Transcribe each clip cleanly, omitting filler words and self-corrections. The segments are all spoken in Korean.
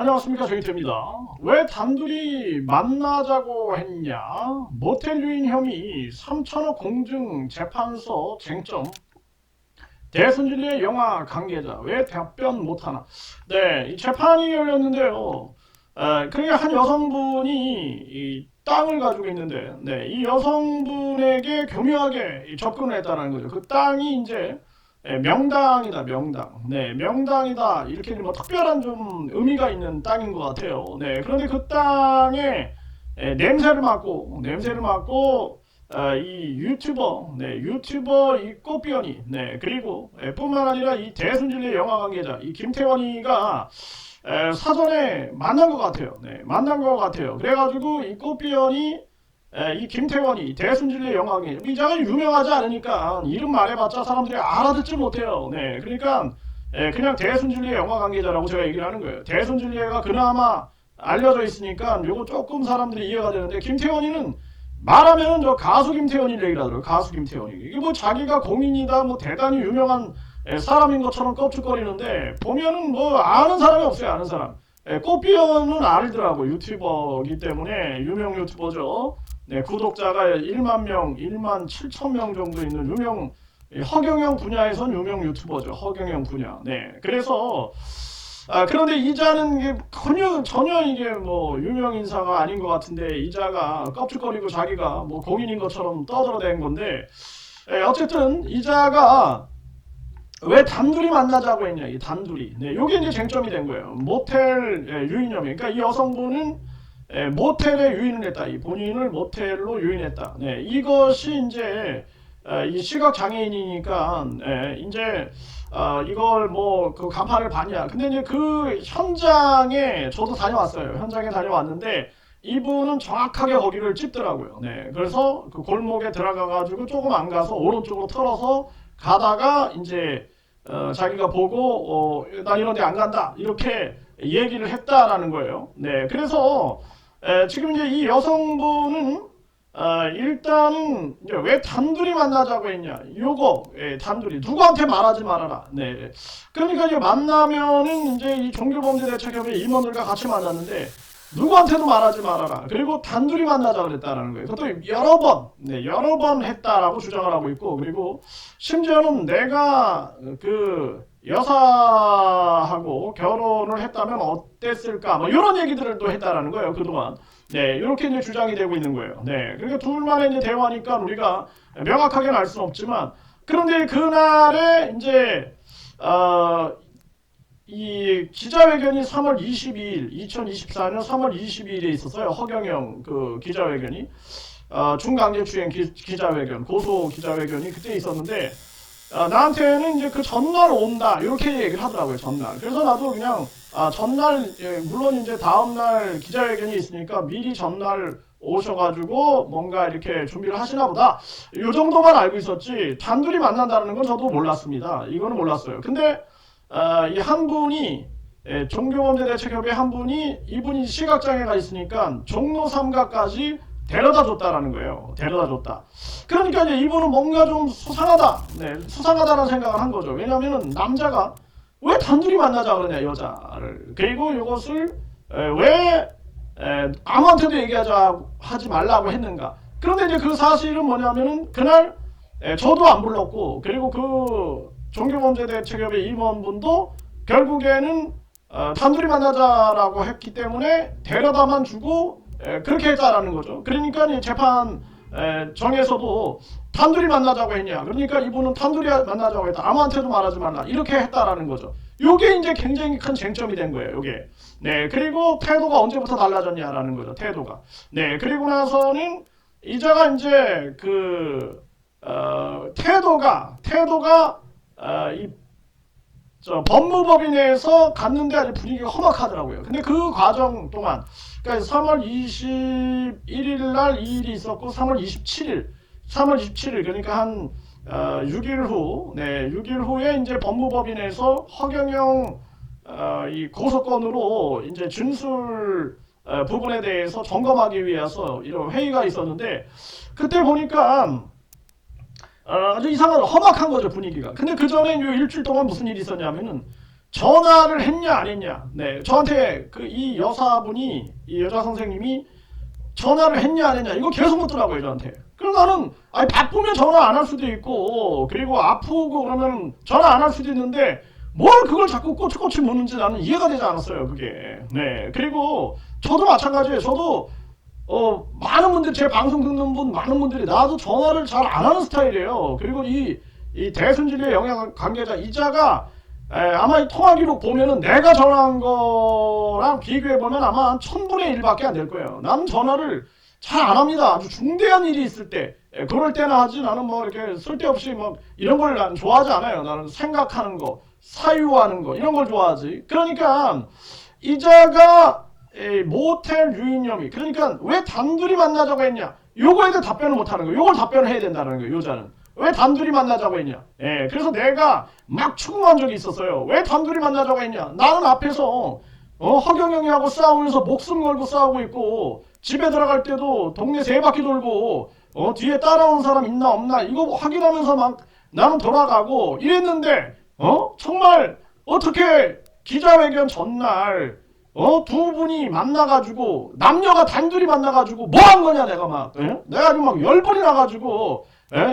안녕하십니까, 정희태입니다. 왜 단둘이 만나자고 했냐? 모텔 유인 혐의 3천억 공증 재판서 쟁점. 대순진리의 영화 관계자 왜 답변 못하나? 네, 이 재판이 열렸는데요. 그게 한 여성분이 이 땅을 가지고 있는데, 네, 이 여성분에게 교묘하게 접근을 했다는 거죠. 그 땅이 이제 명당이다, 명당. 네, 명당이다. 이렇게 뭐 특별한 좀 의미가 있는 땅인 것 같아요. 네, 그런데 그 땅에 냄새를 맡고, 이 유튜버, 네, 유튜버 이 꽃비연이, 네, 그리고 뿐만 아니라 이 대순진리 영화 관계자, 이 김태원이가 사전에 만난 것 같아요. 네, 만난 것 같아요. 그래가지고 이 꽃비연이 이 김태원이 대순진리 영화 관계자, 이자가 유명하지 않으니까 이름 말해봤자 사람들이 알아듣지 못해요. 네, 그러니까 그냥 대순진리 영화 관계자라고 제가 얘기를 하는 거예요. 대순진리가 그나마 알려져 있으니까 요거 조금 사람들이 이해가 되는데 김태원이는 말하면은 저 가수 김태원이 얘기를 하더라고요. 가수 김태원이. 이게 뭐 자기가 공인이다, 뭐 대단히 유명한 사람인 것처럼 껍죽거리는데 보면은 뭐 아는 사람이 없어요. 아는 사람. 꽃비연은 알더라고. 유튜버이기 때문에 유명 유튜버죠. 네, 구독자가 1만 명, 1만 7천 명 정도 있는 유명 허경영 분야에선 유명 유튜버죠. 허경영 분야. 네, 그래서 그런데 이자는 이게 전혀 이게 뭐 유명 인사가 아닌 것 같은데 이자가 껍죽거리고 자기가 뭐 공인인 것처럼 떠들어댄 건데 어쨌든 이자가 왜 단둘이 만나자고 했냐 이 단둘이 요게 이제 쟁점이 된 거예요. 모텔 유인 혐의. 그러니까 이 여성분은 모텔에 유인을 했다. 이 본인을 모텔로 유인했다. 네, 이것이 이제 이 시각 장애인이니까 이제 이걸 뭐 그 간판을 봤냐. 근데 이제 그 현장에 저도 다녀왔어요. 현장에 다녀왔는데 이분은 정확하게 거기를 찝더라고요. 네, 그래서 그 골목에 들어가가지고 조금 안 가서 오른쪽으로 털어서 가다가 이제 자기가 보고 난 이런 데 안 간다 이렇게 얘기를 했다라는 거예요. 네, 그래서 지금 이제 이 여성분은 일단은 이제 왜 단둘이 만나자고 했냐? 요거 단둘이 누구한테 말하지 말아라. 네. 그러니까 이제 만나면은 이제 이 종교범죄대책협의 임원들과 같이 만났는데 누구한테도 말하지 말아라. 그리고 단둘이 만나자 그랬다라는 거예요. 그것도 여러 번, 네, 여러 번 했다라고 주장을 하고 있고, 그리고 심지어는 내가 그 여사하고 결혼을 했다면 어땠을까, 뭐 이런 얘기들을 또 했다라는 거예요. 그동안. 네, 이렇게 이제 주장이 되고 있는 거예요. 네, 그러니까 둘만의 이제 대화니까 우리가 명확하게는 알 수는 없지만, 그런데 그날에 이제 이 기자회견이 3월 22일, 2024년 3월 22일에 있었어요. 허경영 그 기자회견이 중강제추행 기자회견, 고소 기자회견이 그때 있었는데 나한테는 이제 그 전날 온다 이렇게 얘기를 하더라고요. 전날. 그래서 나도 그냥 전날 물론 이제 다음날 기자회견이 있으니까 미리 전날 오셔가지고 뭔가 이렇게 준비를 하시나 보다. 이 정도만 알고 있었지 단둘이 만난다는 건 저도 몰랐습니다. 이거는 몰랐어요. 근데 이 한 분이 종교범죄대책협의 한 분이 이분이 시각장애가 있으니까 종로 3가까지 데려다 줬다라는 거예요. 데려다 줬다. 그러니까 이제 이분은 뭔가 좀 수상하다. 네, 수상하다는 생각을 한 거죠. 왜냐하면은 남자가 왜 단둘이 만나자 그러냐 여자를. 그리고 이것을 왜 아무한테도 하지 말라고 했는가. 그런데 이제 그 사실은 뭐냐면은 그날 저도 안 불렀고 그리고 그 종교범죄대책협의 임원분도 결국에는 단둘이 만나자라고 했기 때문에 데려다만 주고 그렇게 했다라는 거죠. 그러니까 이 재판 정에서도 단둘이 만나자고 했냐. 그러니까 이분은 단둘이 만나자고 했다. 아무한테도 말하지 말라. 이렇게 했다라는 거죠. 요게 이제 굉장히 큰 쟁점이 된 거예요. 요게. 네. 그리고 태도가 언제부터 달라졌냐라는 거죠. 태도가. 네. 그리고 나서는 이자가 이제 그 태도가 이 법무법인에서 갔는데 아주 분위기가 험악하더라고요. 근데 그 과정 동안, 그러니까 3월 21일 날 이 일이 있었고, 3월 27일, 그러니까 한 6일 후, 네, 6일 후에 이제 법무법인에서 허경영 이 고소건으로 이제 진술 부분에 대해서 점검하기 위해서 이런 회의가 있었는데, 그때 보니까 아주 이상한 험악한 거죠 분위기가. 근데 그 전에 일주일 동안 무슨 일이 있었냐면은 전화를 했냐 안 했냐. 네, 저한테 이 여사분이, 이 여자 선생님이 전화를 했냐 안 했냐 이거 계속 묻더라고요 저한테. 그래서 나는 아니 바쁘면 전화 안 할 수도 있고 그리고 아프고 그러면 전화 안 할 수도 있는데 뭘 그걸 자꾸 꼬치꼬치 묻는지 나는 이해가 되지 않았어요 그게. 네, 그리고 저도 마찬가지예요. 저도 많은 분들 제 방송 듣는 분 많은 분들이 나도 전화를 잘 안 하는 스타일이에요. 그리고 이 대순진리의 영양 관계자 이자가 아마 이 통화 기록 보면은 내가 전화한 거랑 비교해보면 아마 한 1000분의 1밖에 안 될 거예요. 나는 전화를 잘 안 합니다. 아주 중대한 일이 있을 때. 그럴 때나 하지. 나는 뭐 이렇게 쓸데없이 뭐 이런 걸 난 좋아하지 않아요. 나는 생각하는 거, 사유하는 거, 이런 걸 좋아하지. 그러니까 이자가 모텔 유인 혐의. 그러니까 왜 단둘이 만나자고 했냐. 요거에 대해 답변을 못 하는 거예요. 요걸 답변을 해야 된다는 거예요. 여자는. 왜 단둘이 만나자고 했냐. 그래서 내가 막 추궁한 적이 있었어요. 왜 단둘이 만나자고 했냐. 나는 앞에서 허경영이하고 싸우면서 목숨 걸고 싸우고 있고 집에 들어갈 때도 동네 세 바퀴 돌고 뒤에 따라오는 사람 있나 없나 이거 확인하면서 막 나는 돌아가고 이랬는데 정말 어떻게 기자회견 전날 두 분이 만나가지고 남녀가 단둘이 만나가지고 뭐 한 거냐 내가 막 내가 지금 막 열불이 나가지고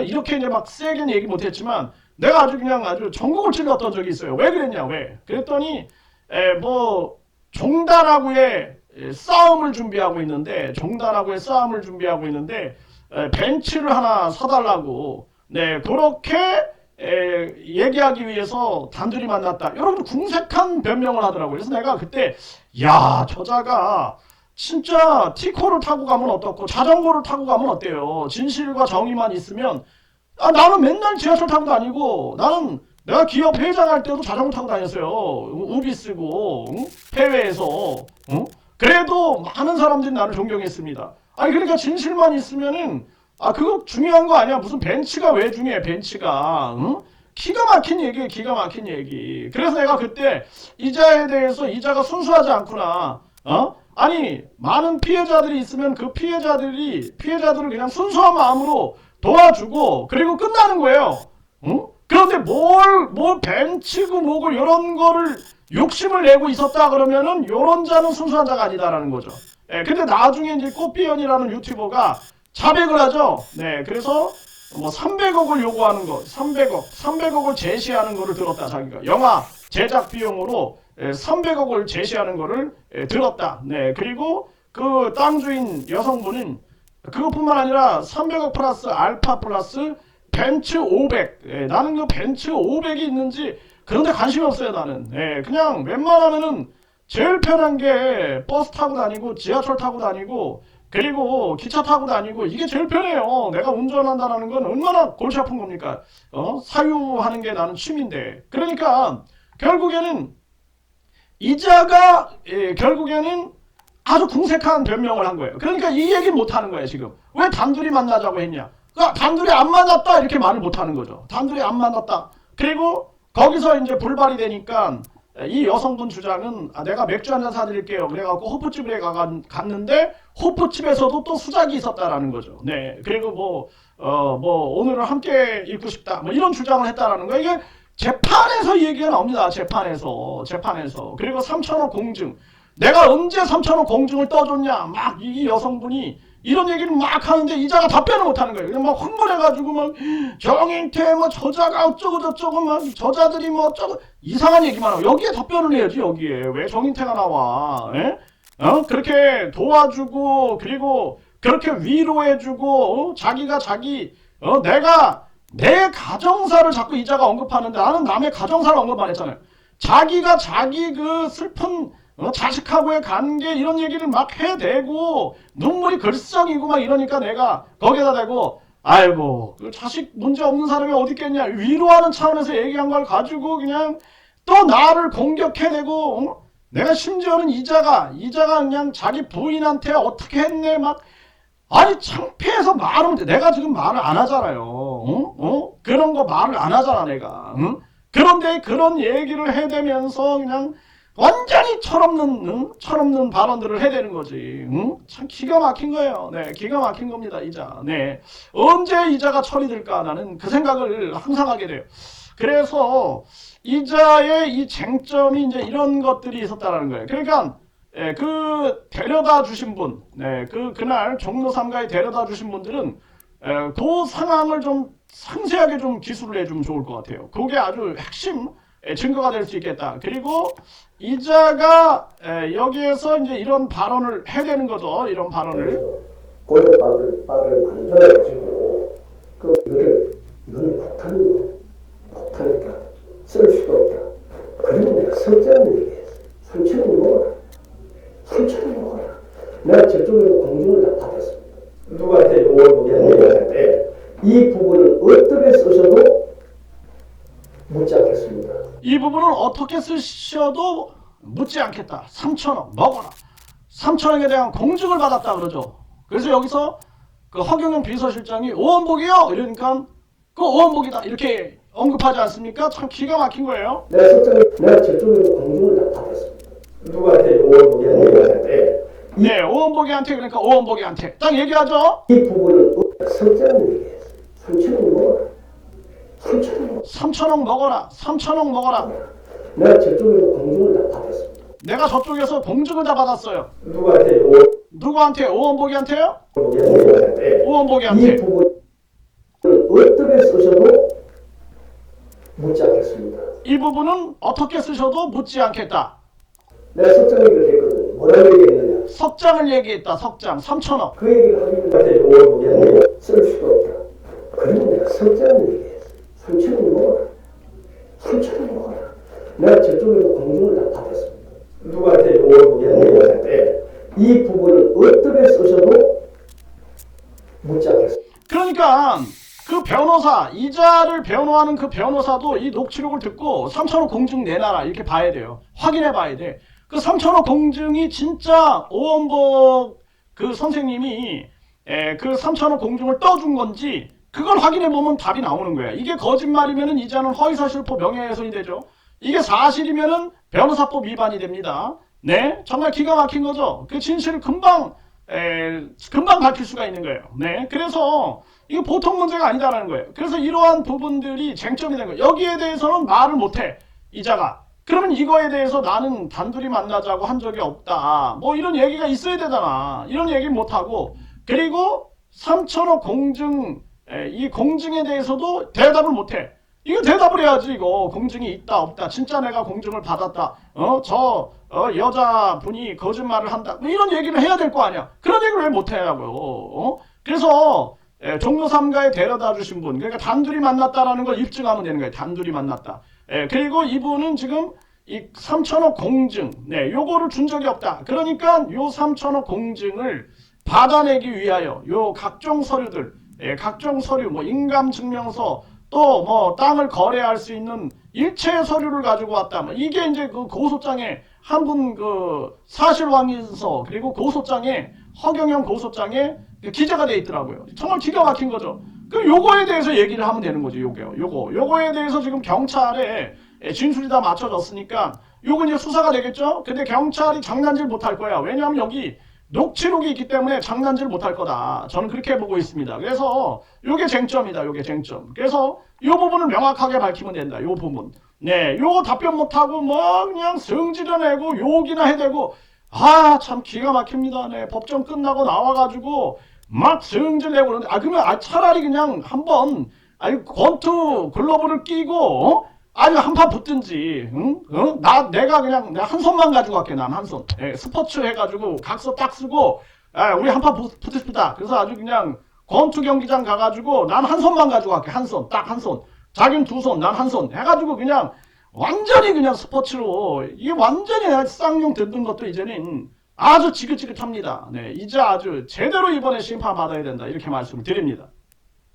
이렇게 이제 막 세게는 얘기 못했지만 내가 아주 그냥 아주 전국을 찔렀던 적이 있어요. 왜 그랬냐 왜 그랬더니 뭐 종단하고의 싸움을 준비하고 있는데 벤츠를 하나 사달라고 네 그렇게 얘기하기 위해서 단둘이 만났다. 여러분 궁색한 변명을 하더라고요. 그래서 내가 그때 야 저자가 진짜 티코를 타고 가면 어떻고 자전거를 타고 가면 어때요. 진실과 정의만 있으면 나는 맨날 지하철 타고 다니고 나는 내가 기업 회장할 때도 자전거 타고 다녔어요. 우비 쓰고 해외에서 그래도 많은 사람들이 나를 존경했습니다. 아니 그러니까 진실만 있으면은 그거 중요한 거 아니야. 무슨 벤츠가 왜 중요해. 벤츠가 기가 막힌 얘기예요. 기가 막힌 얘기. 그래서 내가 그때 이자에 대해서 이자가 순수하지 않구나. 아니 많은 피해자들이 있으면 그 피해자들을 그냥 순수한 마음으로 도와주고 그리고 끝나는 거예요. 그런데 뭘 벤츠고 뭐고 이런 거를 욕심을 내고 있었다 그러면은 요런 자는 순수한 자가 아니다라는 거죠. 근데 나중에 이제 꽃비연이라는 유튜버가 자백을 하죠. 네, 그래서 뭐 300억을 요구하는 거, 300억을 제시하는 거를 들었다 자기가. 영화 제작 비용으로 300억을 제시하는 거를 들었다. 네, 그리고 그 땅 주인 여성분은 그것뿐만 아니라 300억 플러스 알파 플러스 벤츠 500. 나는 그 벤츠 500이 있는지 그런데 관심이 없어요 나는. 그냥 웬만하면은 제일 편한 게 버스 타고 다니고 지하철 타고 다니고 그리고 기차 타고 다니고 이게 제일 편해요. 내가 운전한다는 건 얼마나 골치 아픈 겁니까? 사유하는 게 나는 취미인데. 그러니까 결국에는 이자가 결국에는 아주 궁색한 변명을 한 거예요. 그러니까 이 얘기를 못 하는 거예요 지금. 왜 단둘이 만나자고 했냐. 그러니까 단둘이 안 만났다 이렇게 말을 못 하는 거죠. 단둘이 안 만났다. 그리고 거기서 이제 불발이 되니까 이 여성분 주장은 내가 맥주 한잔 사드릴게요. 그래갖고 호프집에 갔는데 호프집에서도 또 수작이 있었다라는 거죠. 네. 그리고 뭐 오늘은 함께 있고 싶다. 뭐 이런 주장을 했다라는 거예요. 이게 재판에서 얘기가 나옵니다. 재판에서. 그리고 3천억 공증. 내가 언제 3천억 공증을 떠줬냐. 막 이 여성분이 이런 얘기를 막 하는데 이자가 답변을 못 하는 거예요. 막 흥분해가지고 막 정인태 뭐 저자가 어쩌고 저쩌고 막 저자들이 뭐 어쩌고 이상한 얘기만 하고 여기에 답변을 해야지. 여기에 왜 정인태가 나와. 그렇게 도와주고 그리고 그렇게 위로해주고 자기가 내가 내 가정사를 자꾸 이자가 언급하는데 나는 남의 가정사를 언급 안 했잖아요. 자기가 자기 그 슬픈 자식하고의 관계 이런 얘기를 막 해대고 눈물이 글썽이고 막 이러니까 내가 거기에다 대고 아이고 그 자식 문제 없는 사람이 어디 있겠냐 위로하는 차원에서 얘기한 걸 가지고 그냥 또 나를 공격해대고 내가 심지어는 이자가 그냥 자기 부인한테 어떻게 했네 막 아니 창피해서 말을 못해. 내가 지금 말을 안 하잖아요. 그런 거 말을 안 하잖아 내가. 그런데 그런 얘기를 해대면서 그냥 완전히 철없는 발언들을 해대는 거지. 참 기가 막힌 거예요. 네, 기가 막힌 겁니다, 이자. 네, 언제 이자가 처리될까 나는 그 생각을 항상 하게 돼요. 그래서 이자의 이 쟁점이 이제 이런 것들이 있었다라는 거예요. 그러니까 그 데려다 주신 분, 그날 종로 3가에 데려다 주신 분들은 그 상황을 좀 상세하게 좀 기술을 해주면 좋을 것 같아요. 그게 아주 핵심 증거가 될 수 있겠다. 그리고 이자가 여기에서 이제 이런 발언을 해야 되는 거죠. 이런 발언을. 고려받을 바를 만들어가지고 이거는 못하니까 쓸 수가 없다. 그리고 내가 석장을 얘기했어. 3천원 먹어라. 3천원 먹어라. 내가 저쪽에서 공중을 다 받았습니다. 누구한테 5월 얘기했는데 이 부분을 어떻게 쓰셔도 묻지 않겠습니다. 이 부분은 어떻게 쓰셔도 묻지 않겠다. 3천원 먹어라. 3천원에 대한 공증을 받았다 그러죠. 그래서 여기서 그 허경영 비서실장이 오원복이요 이러니까 그 오원복이다 이렇게 언급하지 않습니까? 참 기가 막힌 거예요. 내가 저쪽에서 공중을 다 받았습니다. 누구한테 5월 얘기했는데 네, 오원복이한테 그러니까 오원복이한테 딱 얘기하죠. 이 부분을 석장을 얘기했어. 3천원 먹어라. 3천원 먹어라. 3천원 먹어라. 내가 저쪽에서 공중을 다 받았습니다. 내가 저쪽에서 공증을 다 받았어요. 누구한테? 오원복이한테요? 얘기했는데 오원복이한테. 이 부분을 어떻게 쓰셔도 묻지 않겠습니다. 이 부분은 어떻게 쓰셔도 묻지 않겠다. 내가 석장 얘기를 했거든. 뭐라고 얘기했느냐? 석장을 얘기했다. 석장 3천원. 그 얘기를 하기는 쓸 수가 없다. 그리고 내가 석장을 얘기했어. 3천원 먹어라. 3천원 먹어라. 내가 저쪽에서 공중을 다 받았습니다. 누구한테 얘기했는데 이 부분을 어떻게 쓰셔도 묻지 않겠습니다. 그러니까 그 변호사, 이자를 변호하는 그 변호사도 이 녹취록을 듣고 3천원 공증 내놔라 이렇게 봐야 돼요. 확인해 봐야 돼. 그 3천원 공증이 진짜 오원복 그 선생님이 그 3천원 공증을 떠준 건지 그걸 확인해 보면 답이 나오는 거야. 이게 거짓말이면은 이자는 허위사실포 명예훼손이 되죠. 이게 사실이면은 변호사법 위반이 됩니다. 네, 정말 기가 막힌 거죠. 그 진실을 금방 밝힐 수가 있는 거예요. 네, 그래서 이거 보통 문제가 아니다라는 거예요. 그래서 이러한 부분들이 쟁점이 된 거예요. 여기에 대해서는 말을 못해 이자가. 그러면 이거에 대해서 나는 단둘이 만나자고 한 적이 없다. 뭐 이런 얘기가 있어야 되잖아. 이런 얘기 못하고 그리고 3천억 공증 이 공증에 대해서도 대답을 못해. 이거 대답을 해야지. 이거 공증이 있다 없다 진짜 내가 공증을 받았다 여자분이 거짓말을 한다 뭐 이런 얘기를 해야 될 거 아니야. 그런 얘기를 왜 못하냐고요. 그래서 종로 3가에 데려다 주신 분 그러니까 단둘이 만났다라는 걸 입증하면 되는 거예요. 단둘이 만났다. 그리고 이분은 지금 이 3천억 공증 요거를 준 적이 없다. 그러니까 요 3천억 공증을 받아내기 위하여 요 각종 서류들 각종 서류 뭐 인감증명서 또 뭐 땅을 거래할 수 있는 일체 서류를 가지고 왔다. 뭐 이게 이제 그 고소장에 한 분 그 사실확인서 그리고 고소장에 허경영 고소장에 기재가 돼 있더라고요. 정말 기가 막힌 거죠. 그럼 요거에 대해서 얘기를 하면 되는 거죠. 요거에 대해서 지금 경찰에 진술이 다 맞춰졌으니까 요거 이제 수사가 되겠죠. 근데 경찰이 장난질 못할 거야. 왜냐하면 여기 녹취록이 있기 때문에 장난질 못할 거다. 저는 그렇게 보고 있습니다. 그래서 요게 쟁점이다. 요게 쟁점. 그래서 요 부분을 명확하게 밝히면 된다. 요 부분. 네, 요거 답변 못하고 뭐 그냥 성질러내고 욕이나 해대고 참 기가 막힙니다. 네, 법정 끝나고 나와가지고 막 성질내고 그러는데 그러면 차라리 그냥 한번 권투 글러브를 끼고 아니 한판 붙든지 내가 그냥 한 손만 가지고 갈게. 난 한 손 스포츠 해가지고 각서 딱 쓰고 우리 한판 붙고 싶다. 그래서 아주 그냥 권투 경기장 가가지고 난 한 손만 가지고 갈게. 한 손 딱 한 손 자기는 두 손 난 한 손 해가지고 그냥 완전히 그냥 스포츠로 이게 완전히 쌍용 듣는 것도 이제는 아주 지긋지긋합니다. 네, 이제 아주 제대로 이번에 심판받아야 된다 이렇게 말씀을 드립니다.